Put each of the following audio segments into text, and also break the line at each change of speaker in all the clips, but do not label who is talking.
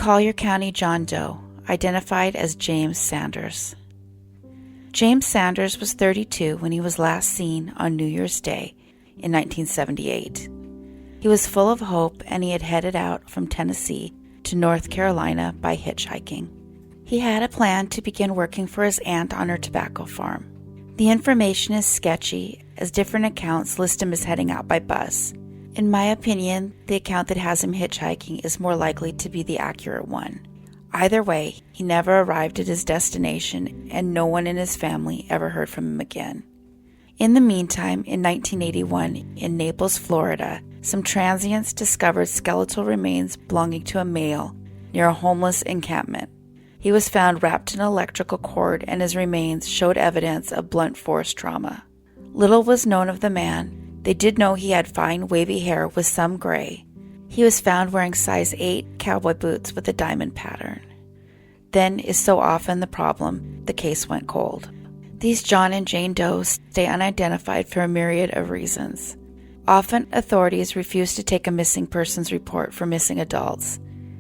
Collier County John Doe, identified as James Sanders. James Sanders was 32 when he was last seen on New Year's Day in 1978. He was full of hope, and he had headed out from Tennessee to North Carolina by hitchhiking. He had a plan to begin working for his aunt on her tobacco farm. The information is sketchy, as different accounts list him as heading out by bus. In my opinion, the account that has him hitchhiking is more likely to be the accurate one. Either way, he never arrived at his destination, and no one in his family ever heard from him again. In the meantime, in 1981, in Naples, Florida, some transients discovered skeletal remains belonging to a male near a homeless encampment. He was found wrapped in an electrical cord, and his remains showed evidence of blunt force trauma. Little was known of the man. They did know he had fine, wavy hair with some gray. He was found wearing size 8 cowboy boots with a diamond pattern. Then, is so often the problem, the case went cold. These John and Jane Does stay unidentified for a myriad of reasons. Often, authorities refuse to take a missing persons report for missing adults,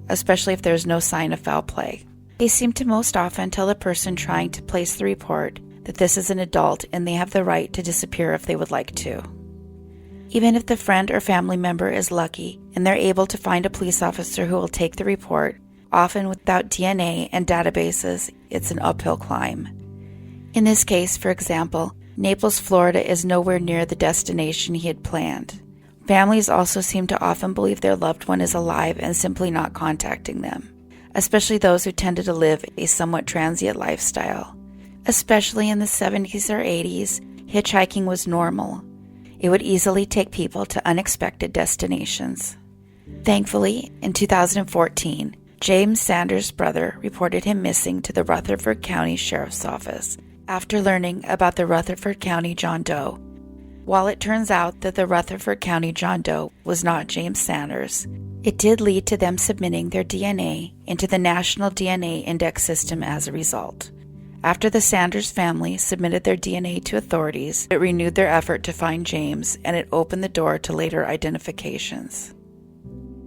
especially if there is no sign of foul play. They seem to most often tell the person trying to place the report that this is an adult and they have the right to disappear if they would like to. Even if the friend or family member is lucky and they're able to find a police officer who will take the report, often without DNA and databases, it's an uphill climb. In this case, for example, Naples, Florida is nowhere near the destination he had planned. Families also seem to often believe their loved one is alive and simply not contacting them, especially those who tended to live a somewhat transient lifestyle. Especially in the 70s or 80s, hitchhiking was normal. It would easily take people to unexpected destinations. Thankfully, in 2014, James Sanders' brother reported him missing to the Rutherford County Sheriff's Office after learning about the Rutherford County John Doe. While it turns out that the Rutherford County John Doe was not James Sanders, it did lead to them submitting their DNA into the National DNA Index System as a result. After the Sanders family submitted their DNA to authorities, it renewed their effort to find James, and it opened the door to later identifications.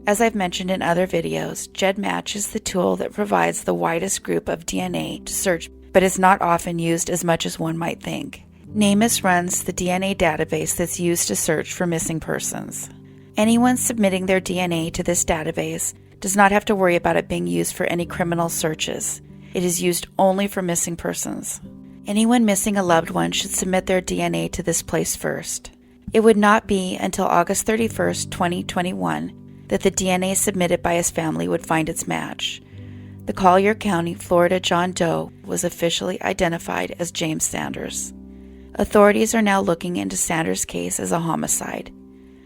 As I've mentioned in other videos, GEDmatch is the tool that provides the widest group of DNA to search, but is not often used as much as one might think. NamUs runs the DNA database that's used to search for missing persons. Anyone submitting their DNA to this database does not have to worry about it being used for any criminal searches. It is used only for missing persons. Anyone missing a loved one should submit their DNA to this place first. It would not be until August 31st, 2021, that the DNA submitted by his family would find its match. The Collier County, Florida John Doe was officially identified as James Sanders. Authorities are now looking into Sanders' case as a homicide,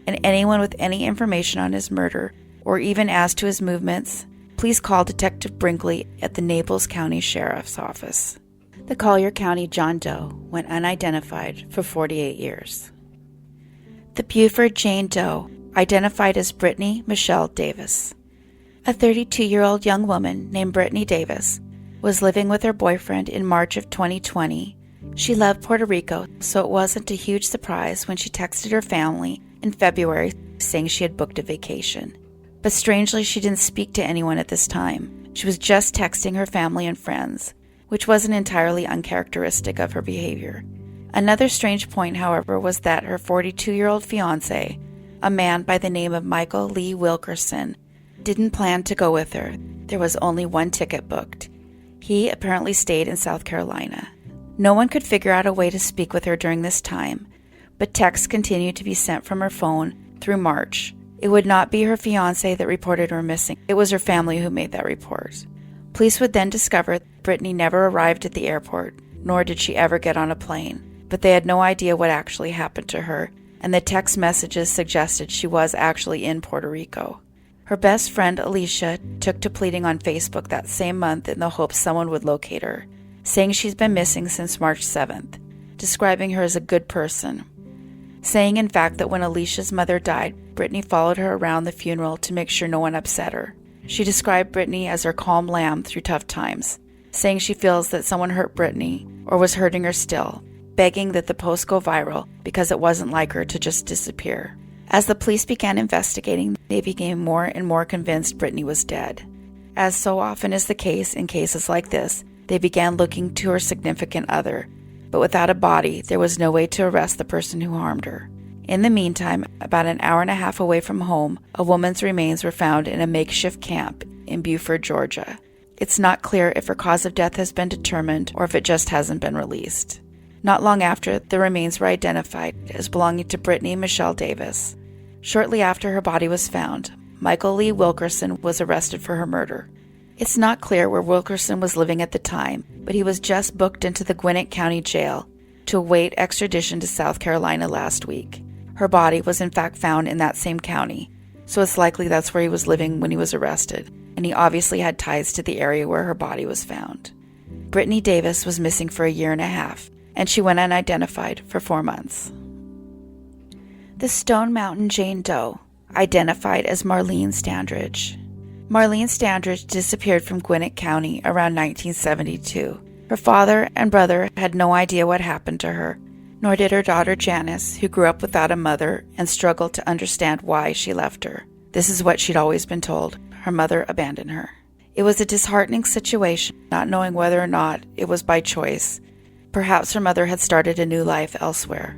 and anyone with any information on his murder, or even as to his movements, please call Detective Brinkley at the Naples County Sheriff's Office. The Collier County John Doe went unidentified for 48 years. The Buford Jane Doe, identified as Brittany Michelle Davis. A 32-year-old young woman named Brittany Davis was living with her boyfriend in March of 2020. She loved Puerto Rico, so it wasn't a huge surprise when she texted her family in February saying she had booked a vacation. But strangely, she didn't speak to anyone at this time. She was just texting her family and friends, which wasn't entirely uncharacteristic of her behavior. Another strange point, however, was that her 42-year-old fiancé, a man by the name of Michael Lee Wilkerson, didn't plan to go with her. There was only one ticket booked. He apparently stayed in South Carolina. No one could figure out a way to speak with her during this time, but texts continued to be sent from her phone through March. It would not be her fiancé that reported her missing. It was her family who made that report. Police would then discover that Brittany never arrived at the airport, nor did she ever get on a plane. But they had no idea what actually happened to her, and the text messages suggested she was actually in Puerto Rico. Her best friend, Alicia, took to pleading on Facebook that same month in the hopes someone would locate her, saying she's been missing since March 7th, describing her as a good person. Saying, in fact, that when Alicia's mother died, Brittany followed her around the funeral to make sure no one upset her. She described Brittany as her calm lamb through tough times, saying she feels that someone hurt Brittany, or was hurting her still, begging that the post go viral because it wasn't like her to just disappear. As the police began investigating, they became more and more convinced Brittany was dead. As so often is the case in cases like this, they began looking to her significant other, but without a body, there was no way to arrest the person who harmed her. In the meantime, about an hour and a half away from home, a woman's remains were found in a makeshift camp in Buford, Georgia. It's not clear if her cause of death has been determined or if it just hasn't been released. Not long after, the remains were identified as belonging to Brittany Michelle Davis. Shortly after her body was found, Michael Lee Wilkerson was arrested for her murder. It's not clear where Wilkerson was living at the time, but he was just booked into the Gwinnett County Jail to await extradition to South Carolina last week. Her body was in fact found in that same county, so it's likely that's where he was living when he was arrested, and he obviously had ties to the area where her body was found. Brittany Davis was missing for a year and a half, and she went unidentified for 4 months. The Stone Mountain Jane Doe, identified as Marlene Standridge. Marlene Standridge disappeared from Gwinnett County around 1972. Her father and brother had no idea what happened to her, nor did her daughter Janice, who grew up without a mother and struggled to understand why she left her. This is what she'd always been told: her mother abandoned her. It was a disheartening situation, not knowing whether or not it was by choice. Perhaps her mother had started a new life elsewhere.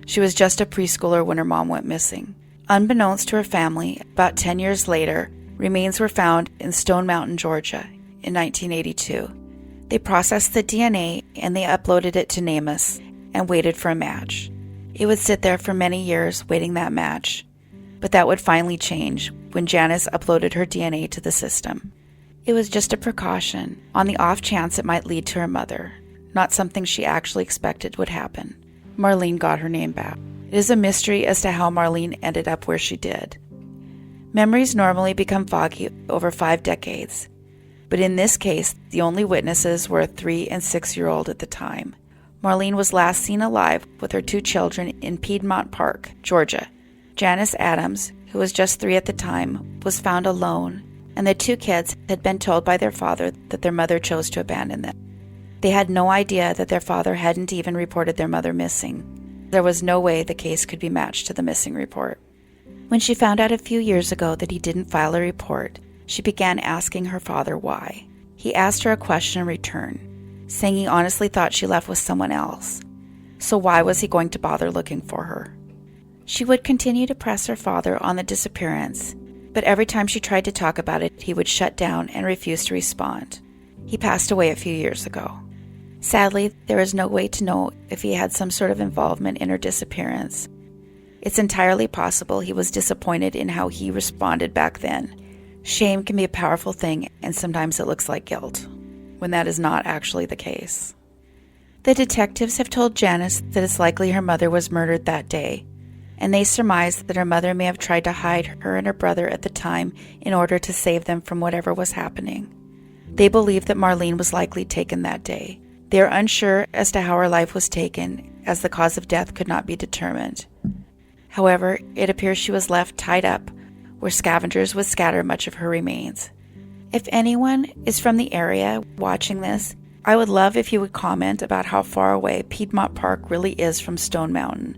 She was just a preschooler when her mom went missing. Unbeknownst to her family, about 10 years later, remains were found in Stone Mountain, Georgia, in 1982. They processed the DNA and they uploaded it to NamUs and waited for a match. It would sit there for many years waiting that match, but that would finally change when Janice uploaded her DNA to the system. It was just a precaution, on the off chance it might lead to her mother, not something she actually expected would happen. Marlene got her name back. It is a mystery as to how Marlene ended up where she did. Memories normally become foggy over 5 decades, but in this case, the only witnesses were a 3- and 6-year-old at the time. Marlene was last seen alive with her 2 children in Piedmont Park, Georgia. Janice Adams, who was just 3 at the time, was found alone, and the 2 kids had been told by their father that their mother chose to abandon them. They had no idea that their father hadn't even reported their mother missing. There was no way the case could be matched to the missing report. When she found out a few years ago that he didn't file a report, she began asking her father why. He asked her a question in return, saying he honestly thought she left with someone else. So why was he going to bother looking for her? She would continue to press her father on the disappearance, but every time she tried to talk about it, he would shut down and refuse to respond. He passed away a few years ago. Sadly, there is no way to know if he had some sort of involvement in her disappearance. It's entirely possible he was disappointed in how he responded back then. Shame can be a powerful thing, and sometimes it looks like guilt, when that is not actually the case. The detectives have told Janice that it's likely her mother was murdered that day, and they surmise that her mother may have tried to hide her and her brother at the time in order to save them from whatever was happening. They believe that Marlene was likely taken that day. They are unsure as to how her life was taken, as the cause of death could not be determined. However, it appears she was left tied up, where scavengers would scatter much of her remains. If anyone is from the area watching this, I would love if you would comment about how far away Piedmont Park really is from Stone Mountain.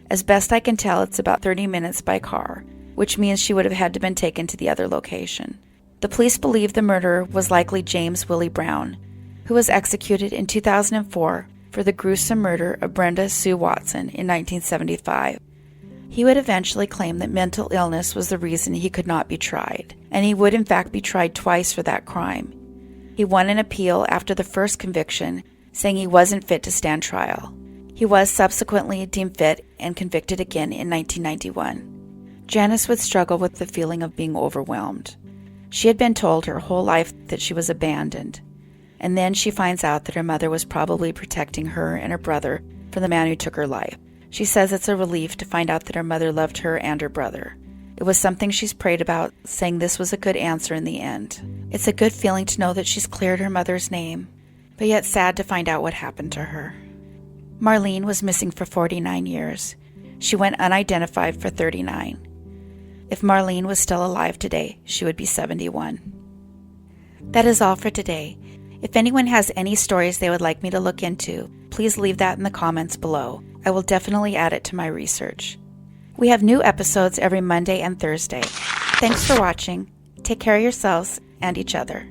As best I can tell, it's about 30 minutes by car, which means she would have had to been taken to the other location. The police believe the murderer was likely James Willie Brown, who was executed in 2004 for the gruesome murder of Brenda Sue Watson in 1975. He would eventually claim that mental illness was the reason he could not be tried, and he would in fact be tried twice for that crime. He won an appeal after the first conviction, saying he wasn't fit to stand trial. He was subsequently deemed fit and convicted again in 1991. Janice would struggle with the feeling of being overwhelmed. She had been told her whole life that she was abandoned, and then she finds out that her mother was probably protecting her and her brother from the man who took her life. She says it's a relief to find out that her mother loved her and her brother. It was something she's prayed about, saying this was a good answer in the end. It's a good feeling to know that she's cleared her mother's name, but yet sad to find out what happened to her. Marlene was missing for 49 years. She went unidentified for 39. If Marlene was still alive today, she would be 71. That is all for today. If anyone has any stories they would like me to look into, please leave that in the comments below. I will definitely add it to my research. We have new episodes every Monday and Thursday. Thanks for watching. Take care of yourselves and each other.